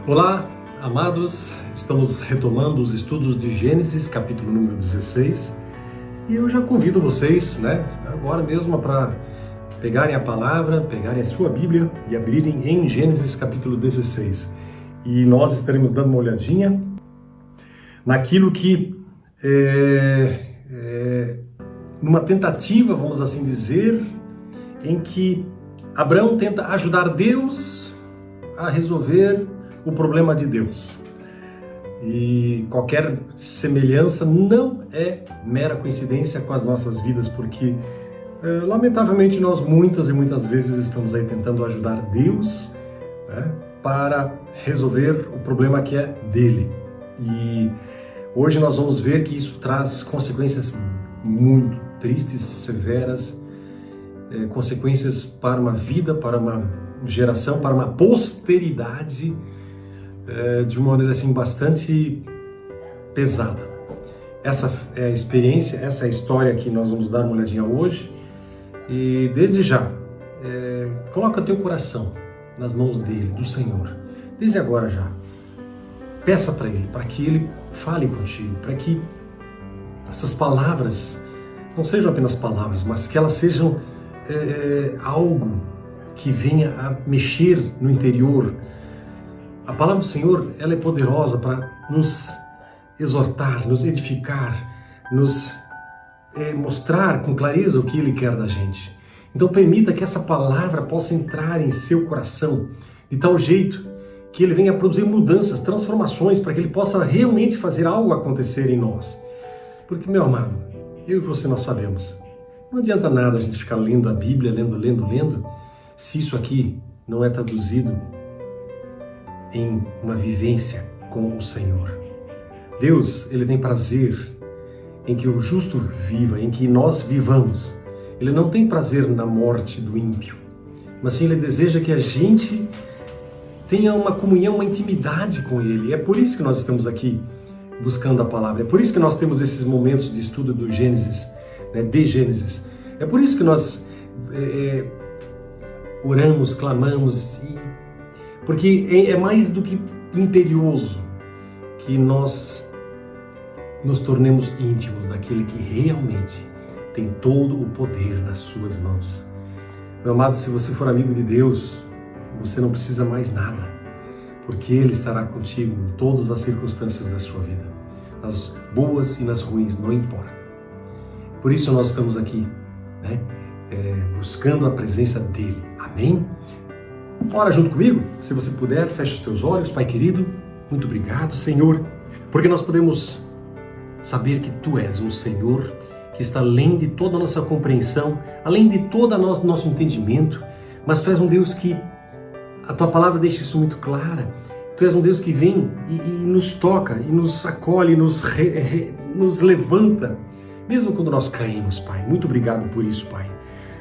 Olá, amados, estamos retomando os estudos de Gênesis, capítulo número 16, e eu já convido vocês, agora mesmo para pegarem a palavra, pegarem a sua Bíblia e abrirem em Gênesis, capítulo 16. E nós estaremos dando uma olhadinha naquilo que numa tentativa, vamos assim dizer, em que Abraão tenta ajudar Deus a resolver o problema de Deus. E qualquer semelhança não é mera coincidência com as nossas vidas, porque lamentavelmente nós muitas e muitas vezes estamos aí tentando ajudar Deus para resolver o problema que é dele. E hoje nós vamos ver que isso traz consequências muito tristes, severas, consequências para uma vida, para uma geração, para uma posteridade, de uma maneira assim bastante pesada. Essa é a experiência, essa é a história que nós vamos dar uma olhadinha hoje. E desde já, coloca teu coração nas mãos dele, do Senhor. Desde agora já. Peça para ele, para que ele fale contigo, para que essas palavras não sejam apenas palavras, mas que elas sejam algo que venha a mexer no interior. A palavra do Senhor, ela é poderosa para nos exortar, nos edificar, nos mostrar com clareza o que Ele quer da gente. Então permita que essa palavra possa entrar em seu coração de tal jeito que Ele venha produzir mudanças, transformações, para que Ele possa realmente fazer algo acontecer em nós. Porque, meu amado, eu e você nós sabemos, não adianta nada a gente ficar lendo a Bíblia, lendo, se isso aqui não é traduzido em uma vivência com o Senhor. Deus, Ele tem prazer em que o justo viva, em que nós vivamos. Ele não tem prazer na morte do ímpio, mas sim Ele deseja que a gente tenha uma comunhão, uma intimidade com Ele. É por isso que nós estamos aqui buscando a palavra. É por isso que nós temos esses momentos de estudo do Gênesis, de Gênesis. É por isso que nós oramos, clamamos, porque é mais do que imperioso que nós nos tornemos íntimos daquele que realmente tem todo o poder nas suas mãos. Meu amado, se você for amigo de Deus, você não precisa mais nada, porque Ele estará contigo em todas as circunstâncias da sua vida, nas boas e nas ruins, não importa. Por isso nós estamos aqui, buscando a presença dEle. Amém? Ora junto comigo, se você puder, feche os teus olhos. Pai querido, muito obrigado, Senhor, porque nós podemos saber que Tu és um Senhor que está além de toda a nossa compreensão, além de todo o nosso entendimento, mas Tu és um Deus que a Tua palavra deixa isso muito clara. Tu és um Deus que vem e nos toca, e nos acolhe, nos levanta, mesmo quando nós caímos, Pai. Muito obrigado por isso, Pai.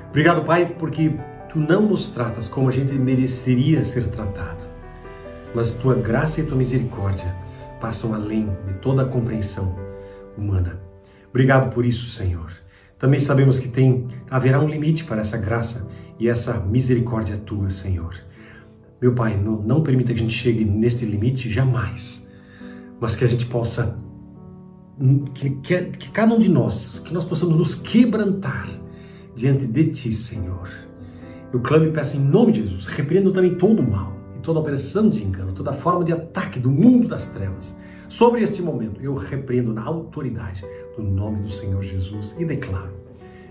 Obrigado, Pai, porque Tu não nos tratas como a gente mereceria ser tratado, mas Tua graça e Tua misericórdia passam além de toda a compreensão humana. Obrigado por isso, Senhor. Também sabemos que haverá um limite para essa graça e essa misericórdia Tua, Senhor. Meu Pai, não permita que a gente chegue neste limite jamais, mas que a gente possa, que cada um de nós, que nós possamos nos quebrantar diante de Ti, Senhor. Eu clamo e peço em nome de Jesus, repreendo também todo o mal e toda a opressão de engano, toda forma de ataque do mundo das trevas. Sobre este momento, eu repreendo na autoridade do nome do Senhor Jesus e declaro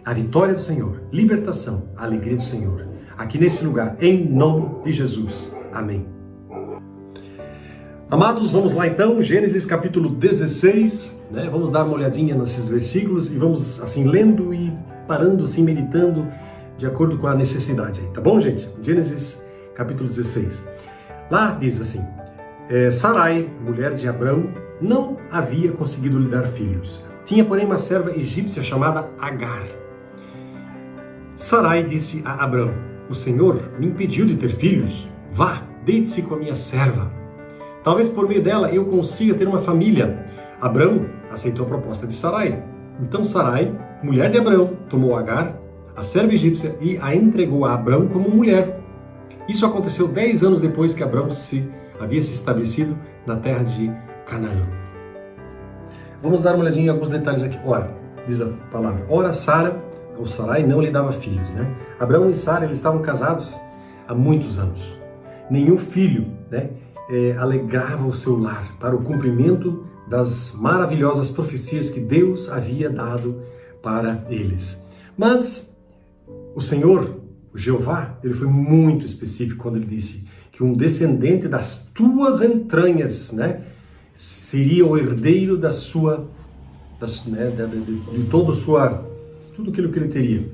a vitória do Senhor, libertação, a alegria do Senhor, aqui nesse lugar, em nome de Jesus. Amém. Amados, vamos lá então, Gênesis capítulo 16, Vamos dar uma olhadinha nesses versículos e vamos assim lendo e parando, assim meditando de acordo com a necessidade aí, tá bom, gente? Gênesis capítulo 16. Lá diz assim: Sarai, mulher de Abrão, não havia conseguido lhe dar filhos. Tinha, porém, uma serva egípcia chamada Agar. Sarai disse a Abrão: O Senhor me impediu de ter filhos. Vá, deite-se com a minha serva. Talvez por meio dela eu consiga ter uma família. Abrão aceitou a proposta de Sarai. Então Sarai, mulher de Abrão, tomou Agar, a serva egípcia, e a entregou a Abrão como mulher. Isso aconteceu 10 anos depois que Abrão se havia se estabelecido na terra de Canaã. Vamos dar uma olhadinha em alguns detalhes aqui. Ora, diz a palavra, ora Sara, ou Sarai, não lhe dava filhos, né? Abraão e Sara, eles estavam casados há muitos anos. Nenhum filho, né, alegrava o seu lar para o cumprimento das maravilhosas profecias que Deus havia dado para eles. Mas o Senhor, o Jeová, ele foi muito específico quando ele disse que um descendente das tuas entranhas, né, seria o herdeiro da sua, de tudo aquilo que ele teria.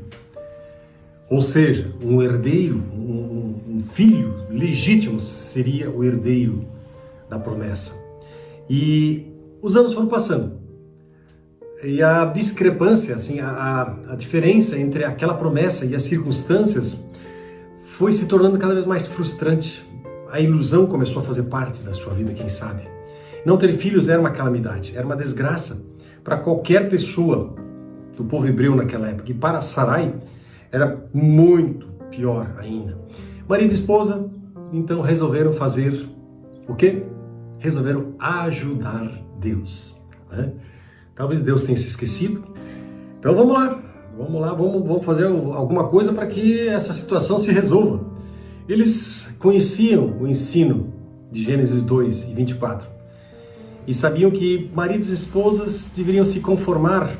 Ou seja, um herdeiro, um filho legítimo seria o herdeiro da promessa. E os anos foram passando. E a discrepância, assim, a diferença entre aquela promessa e as circunstâncias foi se tornando cada vez mais frustrante. A ilusão começou a fazer parte da sua vida, quem sabe. Não ter filhos era uma calamidade, era uma desgraça para qualquer pessoa do povo hebreu naquela época. E para Sarai era muito pior ainda. Marido e esposa, então, resolveram fazer o quê? Resolveram ajudar Deus, né? Talvez Deus tenha se esquecido. Então vamos lá, vamos fazer alguma coisa para que essa situação se resolva. Eles conheciam o ensino de Gênesis 2 e 24 e sabiam que maridos e esposas deveriam se conformar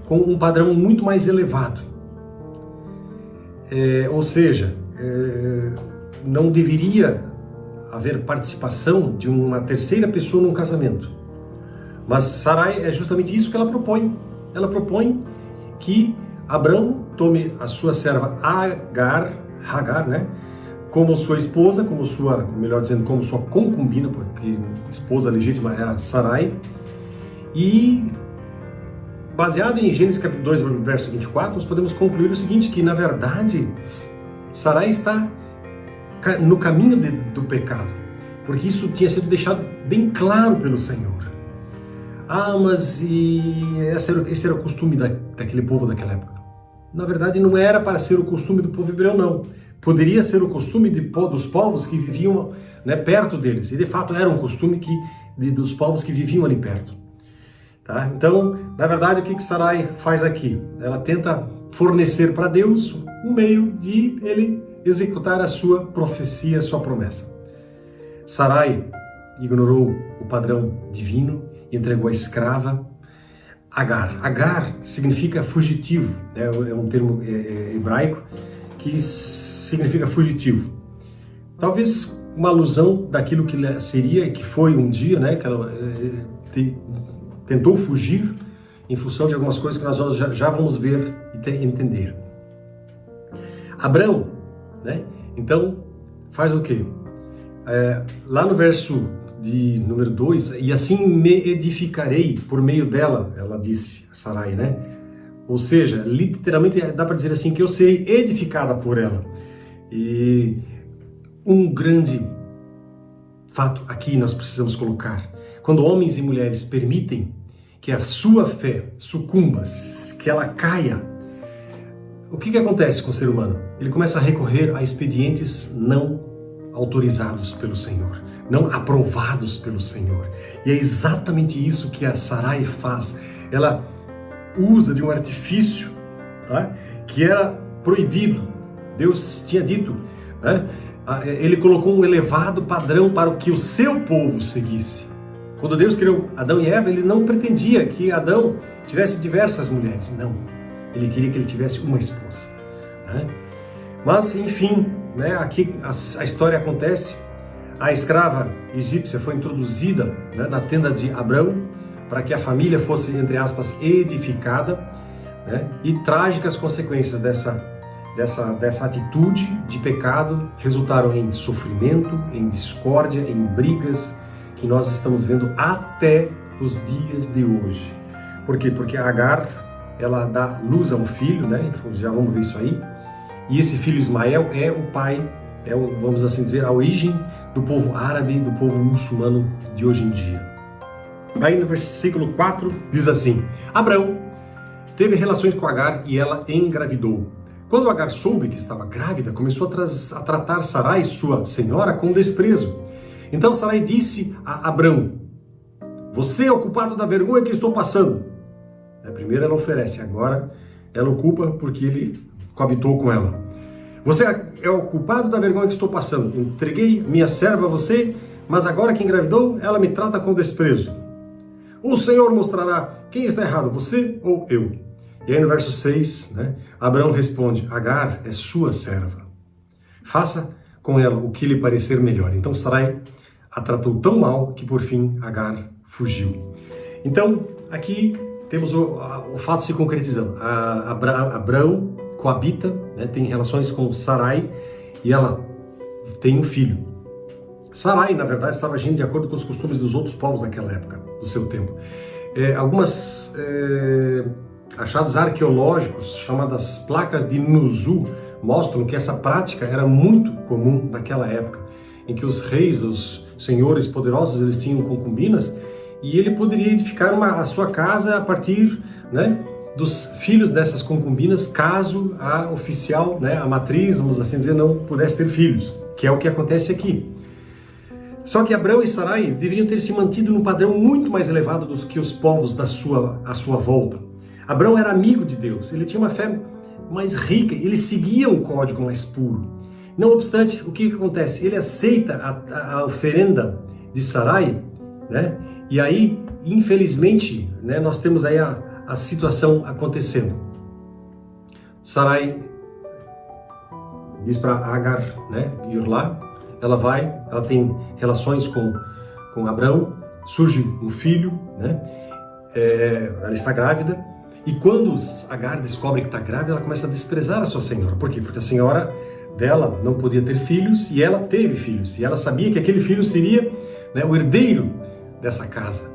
com um padrão muito mais elevado. Ou seja, não deveria haver participação de uma terceira pessoa num casamento. Mas Sarai é justamente isso que ela propõe. Ela propõe que Abrão tome a sua serva Hagar, né, como sua esposa, como sua concubina, porque esposa legítima era Sarai. E baseado em Gênesis capítulo 2, verso 24, nós podemos concluir o seguinte, que na verdade Sarai está no caminho do pecado, porque isso tinha sido deixado bem claro pelo Senhor. Mas esse era o costume daquele povo daquela época. Na verdade, não era para ser o costume do povo hebreu, não. Poderia ser o costume dos povos que viviam, né, perto deles. E, de fato, era um costume dos povos que viviam ali perto. Tá? Então, na verdade, o que Sarai faz aqui? Ela tenta fornecer para Deus um meio de ele executar a sua profecia, a sua promessa. Sarai ignorou o padrão divino e entregou a escrava Agar. Agar significa fugitivo, né? É um termo hebraico que significa fugitivo. Talvez uma alusão daquilo que seria e que foi um dia, né? Que ela tentou fugir em função de algumas coisas que nós já vamos ver e entender. Abrão, né? Então, faz o quê? Lá no verso de número 2, e assim me edificarei por meio dela, ela disse, Sarai, né? Ou seja, literalmente dá para dizer assim, que eu serei edificada por ela. E um grande fato aqui nós precisamos colocar, quando homens e mulheres permitem que a sua fé sucumba, que ela caia, o que acontece com o ser humano? Ele começa a recorrer a expedientes não autorizados pelo Senhor, não aprovados pelo Senhor. E é exatamente isso que a Sarai faz. Ela usa de um artifício, tá, que era proibido. Deus tinha dito, né? Ele colocou um elevado padrão para o que o seu povo seguisse. Quando Deus criou Adão e Eva, ele não pretendia que Adão tivesse diversas mulheres. Não. Ele queria que ele tivesse uma esposa, né? Mas, enfim, né, aqui a história acontece. A escrava egípcia foi introduzida, né, na tenda de Abrão para que a família fosse, entre aspas, edificada, né, e trágicas consequências dessa atitude de pecado resultaram em sofrimento, em discórdia, em brigas que nós estamos vendo até os dias de hoje. Por quê? Porque Agar, ela dá luz a um filho, né? Já vamos ver isso aí. E esse filho Ismael é o pai, vamos assim dizer, a origem do povo árabe, do povo muçulmano de hoje em dia. Aí no versículo 4 diz assim: Abrão teve relações com Agar e ela engravidou. Quando Agar soube que estava grávida, começou a tratar Sarai, sua senhora, com desprezo. Então Sarai disse a Abrão: você é o culpado da vergonha que estou passando. Primeiro ela oferece, agora ela o culpa porque ele coabitou com ela. Você é o culpado da vergonha que estou passando. Entreguei minha serva a você, mas agora que engravidou, ela me trata com desprezo. O Senhor mostrará quem está errado, você ou eu. E aí no verso 6, Abraão responde: Agar é sua serva. Faça com ela o que lhe parecer melhor. Então Sarai a tratou tão mal que por fim Agar fugiu. Então aqui temos o fato se concretizando. Abraão coabita, tem relações com Sarai e ela tem um filho. Sarai, na verdade, estava agindo de acordo com os costumes dos outros povos daquela época, do seu tempo. Algumas achados arqueológicos, chamadas placas de Nuzu, mostram que essa prática era muito comum naquela época, em que os reis, os senhores poderosos, eles tinham concubinas e ele poderia edificar a sua casa a partir dos filhos dessas concubinas, caso a oficial, a matriz, vamos assim dizer, não pudesse ter filhos, que é o que acontece aqui. Só que Abrão e Sarai deveriam ter se mantido num padrão muito mais elevado do que os povos à sua volta. Abrão era amigo de Deus, ele tinha uma fé mais rica, ele seguia um código mais puro. Não obstante, o que acontece? Ele aceita a oferenda de Sarai, e aí, infelizmente, nós temos aí a situação acontecendo. Sarai diz para Agar ir lá, ela tem relações com Abrão, surge um filho, ela está grávida, e quando Agar descobre que está grávida, ela começa a desprezar a sua senhora. Por quê? Porque a senhora dela não podia ter filhos e ela teve filhos, e ela sabia que aquele filho seria o herdeiro dessa casa.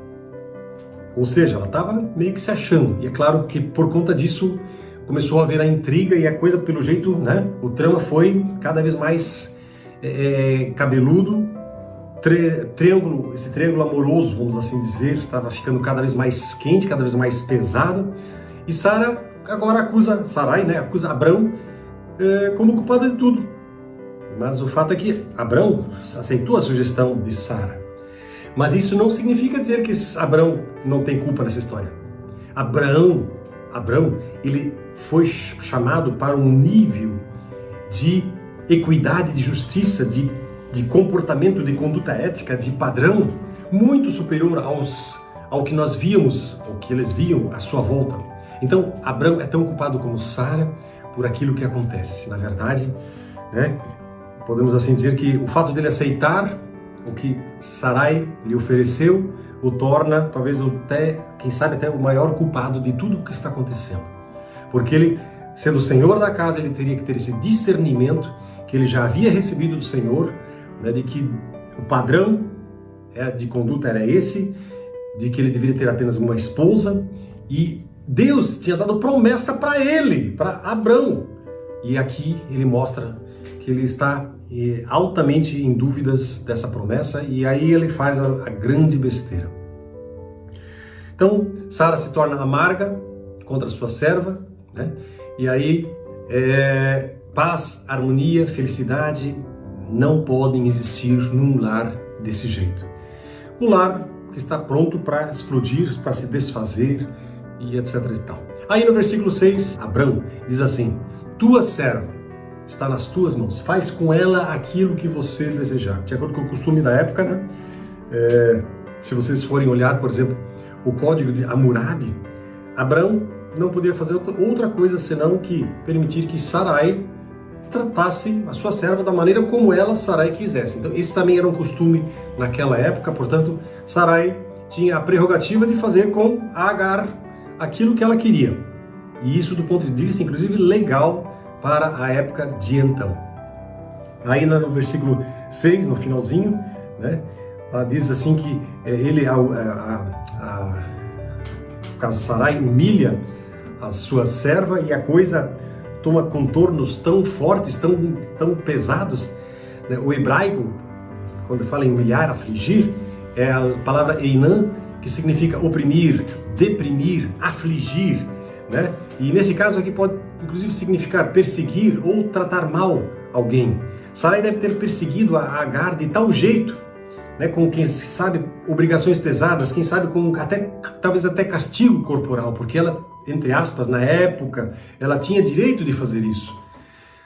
Ou seja, ela estava meio que se achando, e é claro que por conta disso começou a haver a intriga e a coisa, pelo jeito, o trama foi cada vez mais cabeludo, esse triângulo amoroso, vamos assim dizer, estava ficando cada vez mais quente, cada vez mais pesado, e Sara agora acusa Abrão como culpado de tudo. Mas o fato é que Abrão aceitou a sugestão de Sara. Mas isso não significa dizer que Abrão não tem culpa nessa história. Abrão, ele foi chamado para um nível de equidade, de justiça, de comportamento, de conduta ética, de padrão, muito superior ao que nós víamos, ao que eles viam à sua volta. Então, Abrão é tão culpado como Sara por aquilo que acontece. Na verdade, podemos assim dizer que o fato dele aceitar o que Sarai lhe ofereceu o torna, talvez quem sabe até o maior culpado de tudo o que está acontecendo. Porque ele, sendo o senhor da casa, ele teria que ter esse discernimento que ele já havia recebido do Senhor, de que o padrão de conduta era esse, de que ele deveria ter apenas uma esposa, e Deus tinha dado promessa para ele, para Abrão. E aqui ele mostra que ele está altamente em dúvidas dessa promessa, e aí ele faz a grande besteira. Então, Sara se torna amarga contra sua serva, e aí paz, harmonia, felicidade não podem existir num lar desse jeito. O lar que está pronto para explodir, para se desfazer, e etc e tal. Aí no versículo 6, Abrão diz assim: tua serva está nas tuas mãos, faz com ela aquilo que você desejar. De acordo com o costume da época, se vocês forem olhar, por exemplo, o código de Hammurabi, Abrão não poderia fazer outra coisa senão que permitir que Sarai tratasse a sua serva da maneira como Sarai quisesse. Então esse também era um costume naquela época, portanto Sarai tinha a prerrogativa de fazer com Agar aquilo que ela queria. E isso do ponto de vista, inclusive, legal para a época de então. Aí no versículo 6, no finalzinho, ela diz assim que no caso Sarai humilha a sua serva, e a coisa toma contornos tão fortes, tão pesados. O hebraico, quando fala em humilhar, afligir, é a palavra einã, que significa oprimir, deprimir, afligir, E nesse caso aqui pode inclusive significar perseguir ou tratar mal alguém. Sarai deve ter perseguido a Agar de tal jeito né, com quem sabe obrigações pesadas, quem sabe com talvez até castigo corporal, porque ela, entre aspas, na época, ela tinha direito de fazer isso.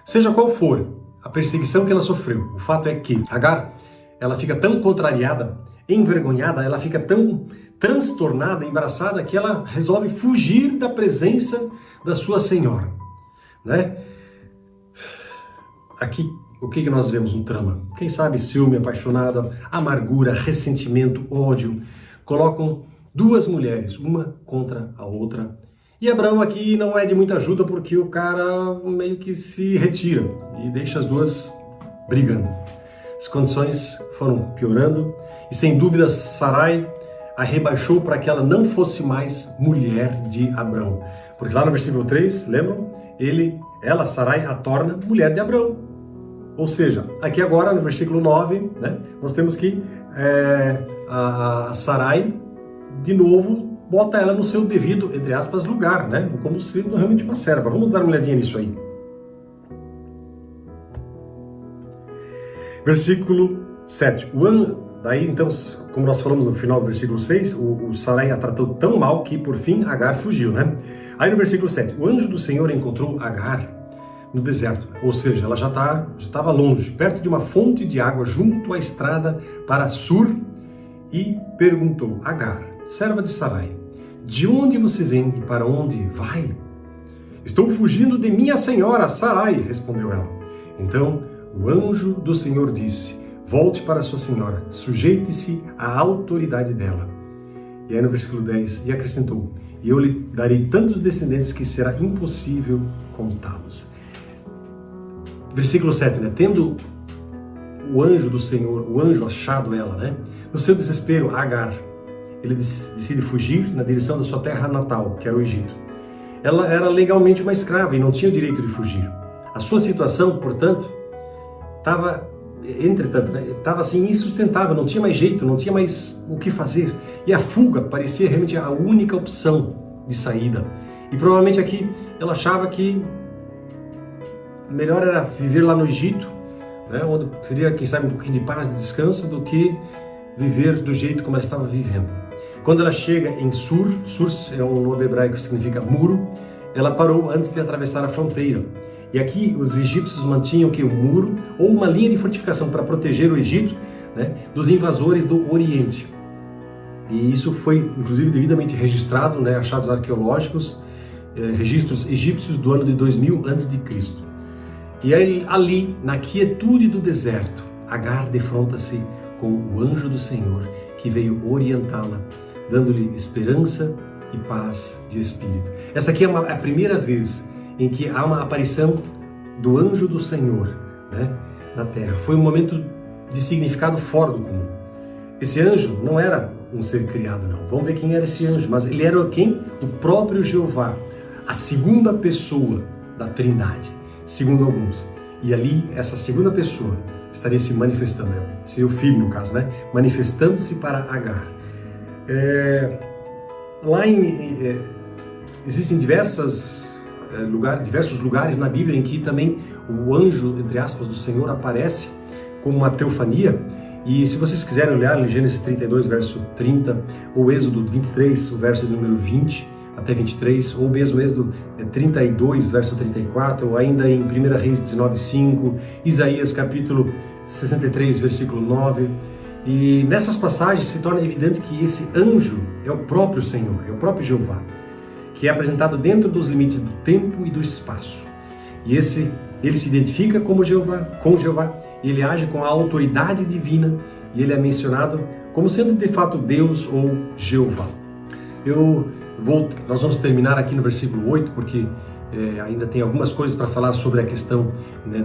Seja qual for a perseguição que ela sofreu, o fato é que Agar, ela fica tão contrariada, envergonhada, ela fica tão transtornada, embaraçada, que ela resolve fugir da presença da sua senhora, né? Aqui, o que nós vemos no trama? Quem sabe ciúme, apaixonada, amargura, ressentimento, ódio, colocam duas mulheres, uma contra a outra. E Abraão aqui não é de muita ajuda, porque o cara meio que se retira e deixa as duas brigando. As condições foram piorando e, sem dúvida, Sarai a rebaixou para que ela não fosse mais mulher de Abraão. Porque lá no versículo 3, lembram? Ela, Sarai, a torna mulher de Abraão. Ou seja, aqui agora no versículo 9, né, nós temos que a Sarai, de novo, bota ela no seu devido, entre aspas, lugar, né, como sendo realmente uma serva. Vamos dar uma olhadinha nisso aí. Versículo 7. Daí, então, como nós falamos no final do versículo 6, o Sarai a tratou tão mal que, por fim, Agar fugiu, né? Aí no versículo 7, o anjo do Senhor encontrou Agar no deserto, ou seja, ela já estava longe, perto de uma fonte de água junto à estrada para Sur, e perguntou: Agar, serva de Sarai, de onde você vem e para onde vai? Estou fugindo de minha senhora, Sarai, respondeu ela. Então o anjo do Senhor disse: volte para sua senhora, sujeite-se à autoridade dela. E aí no versículo 10, e acrescentou: e eu lhe darei tantos descendentes que será impossível contá-los. Versículo 7, né? Tendo o anjo do Senhor, o anjo achado ela, né? No seu desespero, Agar, ele decide fugir na direção da sua terra natal, que era o Egito. Ela era legalmente uma escrava e não tinha o direito de fugir. A sua situação, portanto, estava assim insustentável, não tinha mais jeito, não tinha mais o que fazer. E a fuga parecia realmente a única opção de saída. E provavelmente aqui ela achava que melhor era viver lá no Egito, né, onde teria, quem sabe, um pouquinho de paz e descanso, do que viver do jeito como ela estava vivendo. Quando ela chega em Sur é um nome hebraico que significa muro, ela parou antes de atravessar a fronteira. E aqui os egípcios mantinham que o muro, ou uma linha de fortificação para proteger o Egito, né, dos invasores do Oriente. E isso foi, inclusive, devidamente registrado, né, achados arqueológicos, registros egípcios do ano de 2000 a.C. E aí, ali, na quietude do deserto, Agar defronta-se com o anjo do Senhor, que veio orientá-la, dando-lhe esperança e paz de espírito. Essa aqui é a primeira vez em que há uma aparição do anjo do Senhor, né, na terra. Foi um momento de significado fora do comum. Esse anjo não era um ser criado, não. Vamos ver quem era esse anjo. Mas ele era quem? O próprio Jeová, a segunda pessoa da Trindade, segundo alguns. E ali, essa segunda pessoa estaria se manifestando, seria o filho, no caso, né? Manifestando-se para Agar. Existem diversos lugares na Bíblia em que também o anjo, entre aspas, do Senhor aparece como uma teofania. E se vocês quiserem olhar em Gênesis 32, verso 30, ou Êxodo 23, o verso número 20 até 23, ou mesmo Êxodo 32, verso 34, ou ainda em 1 Reis 19, 5, Isaías capítulo 63, versículo 9. E nessas passagens se torna evidente que esse anjo é o próprio Senhor, é o próprio Jeová, que é apresentado dentro dos limites do tempo e do espaço. E ele se identifica com Jeová, e ele age com a autoridade divina, e ele é mencionado como sendo de fato Deus ou Jeová. Nós vamos terminar aqui no versículo 8, porque ainda tem algumas coisas para falar sobre a questão, né,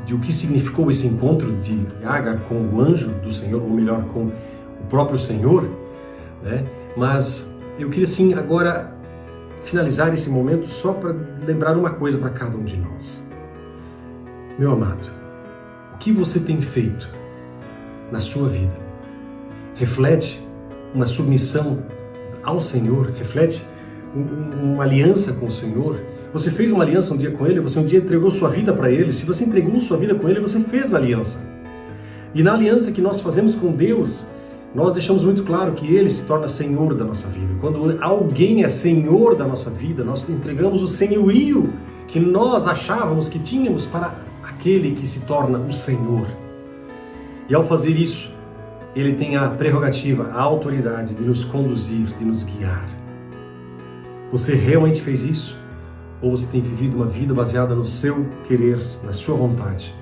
de o que significou esse encontro de Agar com o anjo do Senhor, ou melhor, com o próprio Senhor, né? Mas eu queria, assim, agora finalizar esse momento só para lembrar uma coisa para cada um de nós. Meu amado, o que você tem feito na sua vida reflete uma submissão ao Senhor? Reflete uma aliança com o Senhor? Você fez uma aliança um dia com Ele? Você um dia entregou sua vida para Ele? Se você entregou sua vida com Ele, você fez aliança. E na aliança que nós fazemos com Deus, nós deixamos muito claro que Ele se torna Senhor da nossa vida. Quando alguém é Senhor da nossa vida, nós entregamos o senhorio que nós achávamos que tínhamos para aquele que se torna o Senhor. E ao fazer isso, Ele tem a prerrogativa, a autoridade de nos conduzir, de nos guiar. Você realmente fez isso? Ou você tem vivido uma vida baseada no seu querer, na sua vontade,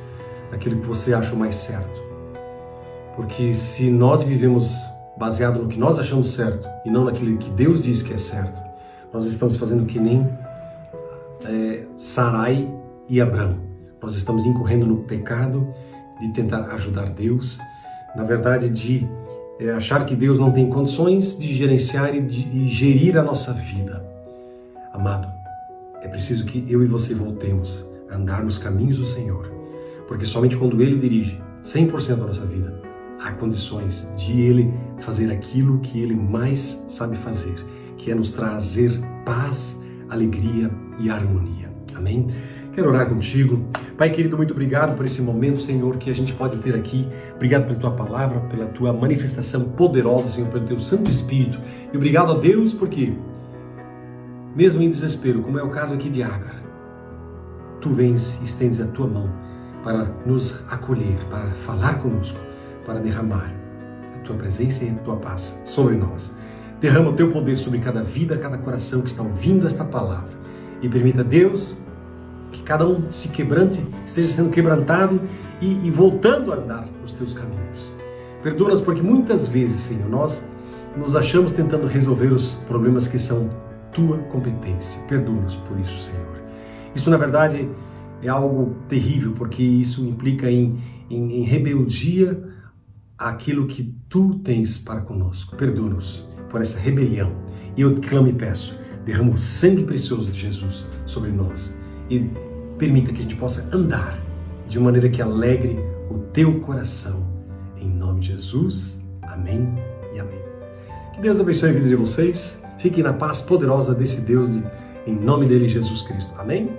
naquilo que você acha o mais certo? Porque se nós vivemos baseado no que nós achamos certo e não naquilo que Deus diz que é certo, nós estamos fazendo que nem Sarai e Abrão. Nós estamos incorrendo no pecado de tentar ajudar Deus, na verdade de achar que Deus não tem condições de gerenciar e de gerir a nossa vida. Amado, é preciso que eu e você voltemos a andar nos caminhos do Senhor, porque somente quando Ele dirige 100% da nossa vida, há condições de Ele fazer aquilo que Ele mais sabe fazer, que é nos trazer paz, alegria e harmonia. Amém? Quero orar contigo. Pai querido, muito obrigado por esse momento, Senhor, que a gente pode ter aqui. Obrigado pela Tua palavra, pela Tua manifestação poderosa, Senhor, pelo Teu Santo Espírito. E obrigado a Deus porque, mesmo em desespero, como é o caso aqui de Agar, Tu vens e estendes a Tua mão para nos acolher, para falar conosco, para derramar a Tua presença e a Tua paz sobre nós. Derrama o Teu poder sobre cada vida, cada coração que está ouvindo esta palavra. E permita, Deus, que cada um se quebrante, esteja sendo quebrantado e voltando a andar nos Teus caminhos. Perdoa-nos porque muitas vezes, Senhor, nós nos achamos tentando resolver os problemas que são Tua competência. Perdoa-nos por isso, Senhor. Isso, na verdade, é algo terrível, porque isso implica em rebeldia àquilo que Tu tens para conosco. Perdoa-nos por essa rebelião. E eu clamo e peço, derrama o sangue precioso de Jesus sobre nós e permita que a gente possa andar de uma maneira que alegre o Teu coração. Em nome de Jesus, amém e amém. Que Deus abençoe a vida de vocês. Fiquem na paz poderosa desse Deus, em nome dele, Jesus Cristo. Amém?